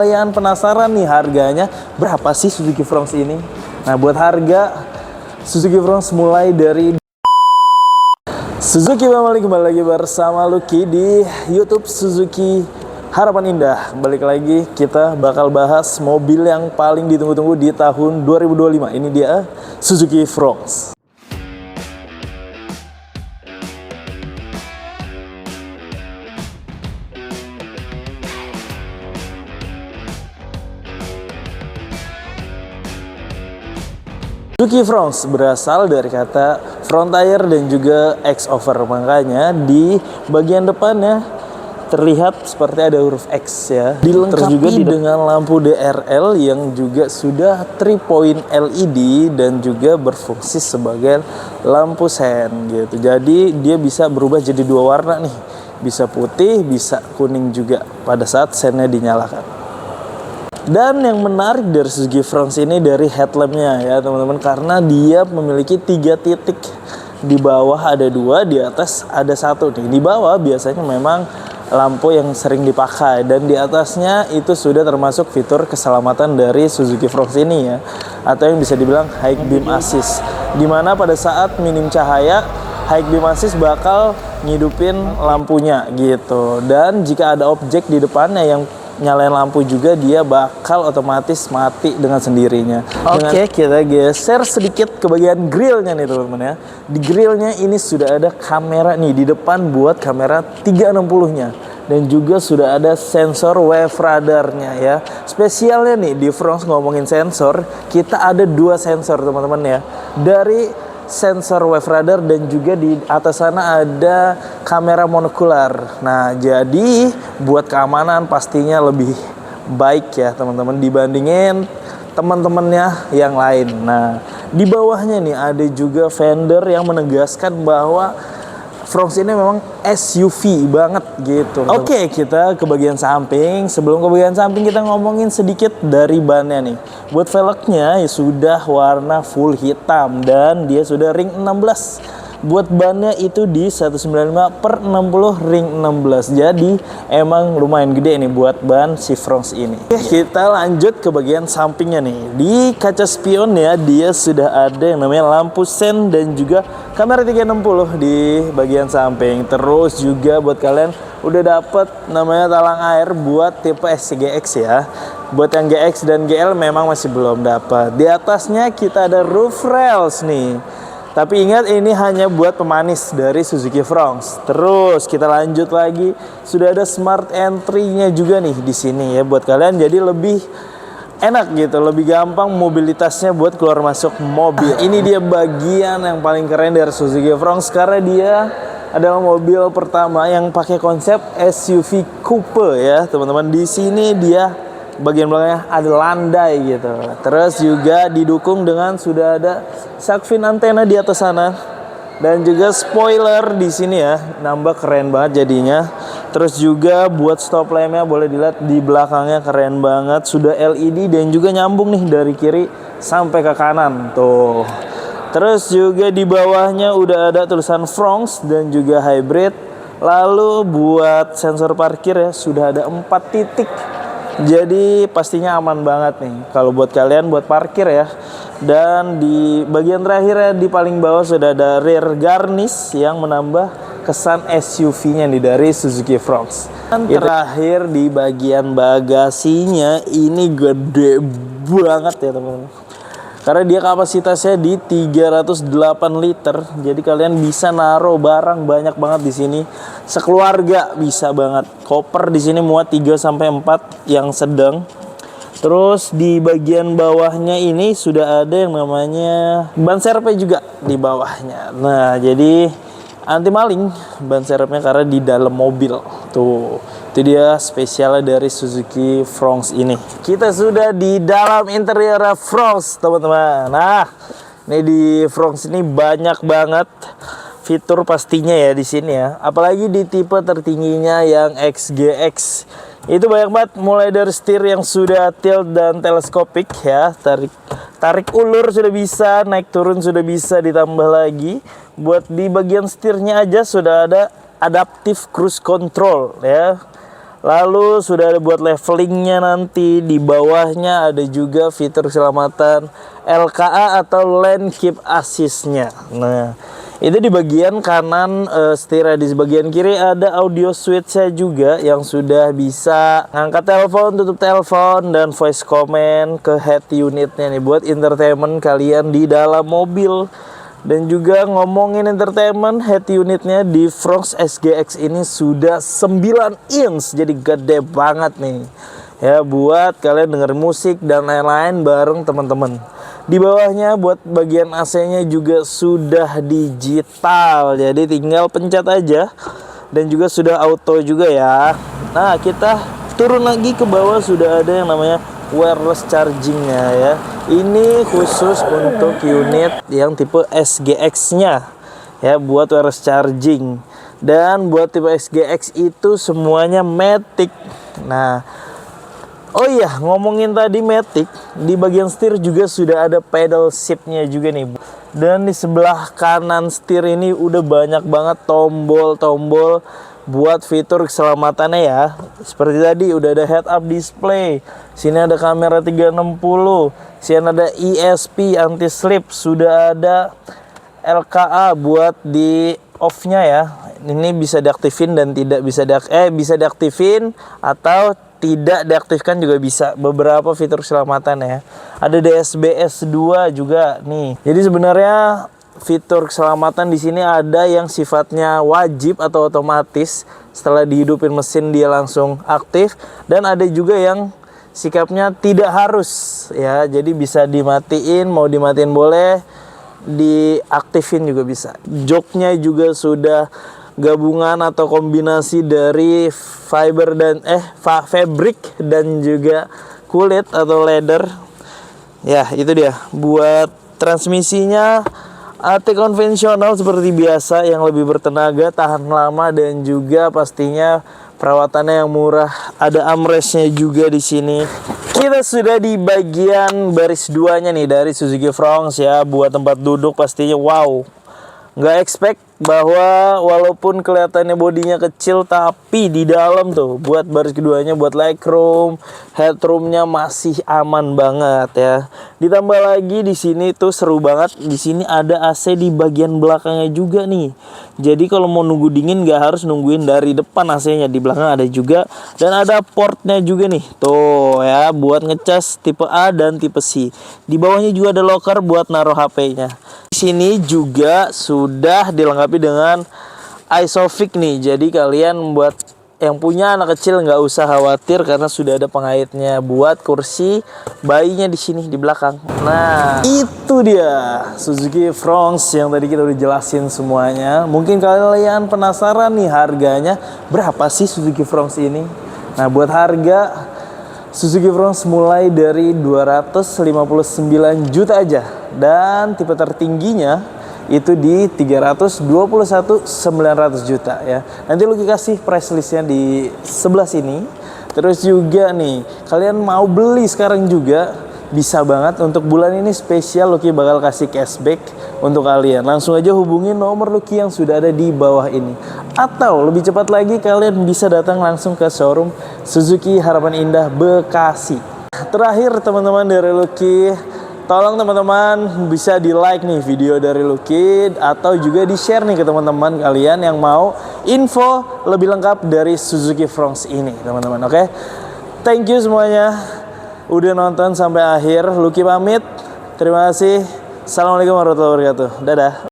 Kalian penasaran nih harganya berapa sih Suzuki Fronx ini? Nah, buat harga Suzuki Fronx mulai dari Suzuki Family, kembali lagi bersama Lucky di YouTube Suzuki Harapan Indah. Balik lagi, kita bakal bahas mobil yang paling ditunggu-tunggu di tahun 2025. Ini dia Suzuki Fronx. Suzuki Fronx berasal dari kata front tire dan juga X-over, makanya di bagian depannya terlihat seperti ada huruf X ya. Dilengkapi juga dengan lampu DRL yang juga sudah 3-point LED dan juga berfungsi sebagai lampu sen gitu. Jadi dia bisa berubah jadi dua warna nih, bisa putih, bisa kuning juga pada saat sennya dinyalakan. Dan yang menarik dari Suzuki Fronx ini dari headlampnya ya teman-teman, karena dia memiliki 3 titik. Di bawah ada 2, di atas ada 1 nih. Di bawah biasanya memang lampu yang sering dipakai, dan di atasnya itu sudah termasuk fitur keselamatan dari Suzuki Fronx ini ya, atau yang bisa dibilang high beam assist, dimana pada saat minim cahaya high beam assist bakal ngidupin lampunya gitu. Dan jika ada objek di depannya yang nyalain lampu juga, dia bakal otomatis mati dengan sendirinya. Oke, kita geser sedikit ke bagian grillnya nih teman-teman ya. Di grillnya ini sudah ada kamera nih di depan buat kamera 360-nya. Dan juga sudah ada sensor wave radarnya ya. Spesialnya nih di Fronx ngomongin sensor, kita ada 2 sensor teman-teman ya. Dari sensor wave radar dan juga di atas sana ada kamera monokular. Nah, jadi buat keamanan pastinya lebih baik ya teman-teman dibandingin teman-temannya yang lain. Nah, di bawahnya nih ada juga fender yang menegaskan bahwa Fronx ini memang SUV banget gitu. Oke, kita ke bagian samping. Sebelum ke bagian samping, kita ngomongin sedikit dari bannya nih. Buat velgnya ya sudah warna full hitam dan dia sudah ring 16. Buat bannya itu di 195/60 ring 16. Jadi emang lumayan gede nih buat ban si Fronx ini. Oke, kita lanjut ke bagian sampingnya nih. Di kaca spion ya, dia sudah ada yang namanya lampu sen dan juga kamera 360 di bagian samping. Terus juga buat kalian udah dapet namanya talang air buat tipe SCGX ya. Buat yang GX dan GL memang masih belum dapat. Di atasnya kita ada roof rails nih. Tapi ingat, ini hanya buat pemanis dari Suzuki Fronx. Terus kita lanjut lagi, sudah ada smart entry-nya juga nih di sini ya buat kalian, jadi lebih enak gitu, lebih gampang mobilitasnya buat keluar masuk mobil. Ini dia bagian yang paling keren dari Suzuki Fronx karena dia adalah mobil pertama yang pakai konsep SUV coupe ya teman-teman. Di sini dia bagian belakangnya ada landai gitu. Terus juga didukung dengan sudah ada shark fin antena di atas sana dan juga spoiler di sini ya, nambah keren banget jadinya. Terus juga buat stop lampnya boleh dilihat di belakangnya keren banget, sudah LED dan juga nyambung nih dari kiri sampai ke kanan tuh. Terus juga di bawahnya udah ada tulisan Fronx dan juga hybrid. Lalu buat sensor parkir ya sudah ada 4 titik. Jadi pastinya aman banget nih kalau buat kalian buat parkir ya. Dan di bagian terakhir ya, di paling bawah sudah ada rear garnish yang menambah kesan SUV-nya nih dari Suzuki Fronx. Dan terakhir di bagian bagasinya ini gede banget ya teman-teman. Karena dia kapasitasnya di 308 liter. Jadi kalian bisa naruh barang banyak banget di sini. Sekeluarga bisa banget. Koper di sini muat 3 sampai 4 yang sedang. Terus di bagian bawahnya ini sudah ada yang namanya ban serepnya juga di bawahnya. Nah, jadi anti maling ban serepnya karena di dalam mobil. Tuh. Itu dia spesialnya dari Suzuki Fronx ini. Kita sudah di dalam interior Fronx, teman-teman. Nah, ini di Fronx ini banyak banget fitur pastinya ya di sini ya. Apalagi di tipe tertingginya yang XGX. Itu banyak banget, mulai dari setir yang sudah tilt dan teleskopik ya. Tarik ulur sudah bisa, naik turun sudah bisa, ditambah lagi buat di bagian setirnya aja sudah ada adaptive cruise control ya. Lalu sudah ada buat levelingnya nanti. Di bawahnya ada juga fitur keselamatan LKA atau Lane Keep Assist-nya. Nah, itu di bagian kanan setir. Di bagian kiri ada audio switch-nya juga yang sudah bisa ngangkat telepon, tutup telepon, dan voice command ke head unitnya nih buat entertainment kalian di dalam mobil. Dan juga ngomongin entertainment, head unitnya di Fronx SGX ini sudah 9 inch, jadi gede banget nih ya buat kalian denger musik dan lain-lain bareng teman-teman. Di bawahnya buat bagian AC-nya juga sudah digital, jadi tinggal pencet aja, dan juga sudah auto juga ya. Nah, kita turun lagi ke bawah, sudah ada yang namanya wireless chargingnya ya. Ini khusus untuk unit yang tipe SGX-nya ya, buat wireless charging. Dan buat tipe SGX itu semuanya matic. Nah, oh iya, ngomongin tadi matic, di bagian setir juga sudah ada pedal shift-nya juga nih. Dan di sebelah kanan setir ini udah banyak banget tombol-tombol buat fitur keselamatannya ya. Seperti tadi udah ada head up display. Sini ada kamera 360. Sini ada ESP anti slip. Sudah ada LKA buat di off-nya ya. Ini bisa diaktifin dan tidak bisa bisa diaktifin atau tidak diaktifkan juga bisa. Beberapa fitur keselamatan ya. Ada DSBS 2 juga nih. Jadi sebenarnya fitur keselamatan di sini ada yang sifatnya wajib atau otomatis, setelah dihidupin mesin dia langsung aktif, dan ada juga yang sikapnya tidak harus ya. Jadi bisa dimatiin, mau dimatiin boleh, diaktifin juga bisa. Joknya juga sudah gabungan atau kombinasi dari fiber dan fabric dan juga kulit atau leather. Ya, itu dia. Buat transmisinya AT konvensional seperti biasa yang lebih bertenaga, tahan lama, dan juga pastinya perawatannya yang murah. Ada armrestnya juga di sini. Kita sudah di bagian baris 2-nya nih dari Suzuki Fronx ya. Buat tempat duduk pastinya wow. Nggak expect bahwa walaupun kelihatannya bodinya kecil, tapi di dalam tuh buat baris keduanya, buat legroom, headroomnya masih aman banget ya. Ditambah lagi di sini tuh seru banget, di sini ada AC di bagian belakangnya juga nih. Jadi kalau mau nunggu dingin nggak harus nungguin dari depan, AC-nya di belakang ada juga, dan ada portnya juga nih tuh ya buat ngecas tipe A dan tipe C. Di bawahnya juga ada locker buat naruh HP-nya. Di sini juga sudah dilengkapi dengan Isofix nih. Jadi kalian buat yang punya anak kecil nggak usah khawatir karena sudah ada pengaitnya buat kursi bayinya di sini di belakang. Nah, itu dia Suzuki Fronx yang tadi kita udah jelasin semuanya. Mungkin kalian penasaran nih harganya berapa sih Suzuki Fronx ini? Nah, buat harga Suzuki Fronx mulai dari 259 juta aja, dan tipe tertingginya itu di 321.900 juta ya. Nanti Lucky kasih price listnya di sebelah sini. Terus juga nih, kalian mau beli sekarang juga bisa banget. Untuk bulan ini spesial Lucky bakal kasih cashback untuk kalian. Langsung aja hubungi nomor Lucky yang sudah ada di bawah ini. Atau lebih cepat lagi kalian bisa datang langsung ke showroom Suzuki Harapan Indah Bekasi. Terakhir teman-teman dari Lucky, tolong teman-teman bisa di like nih video dari Lucky, atau juga di share nih ke teman-teman kalian yang mau info lebih lengkap dari Suzuki Fronx ini teman-teman. Oke, thank you semuanya udah nonton sampai akhir. Lucky pamit, terima kasih. Assalamualaikum warahmatullahi wabarakatuh. Dadah.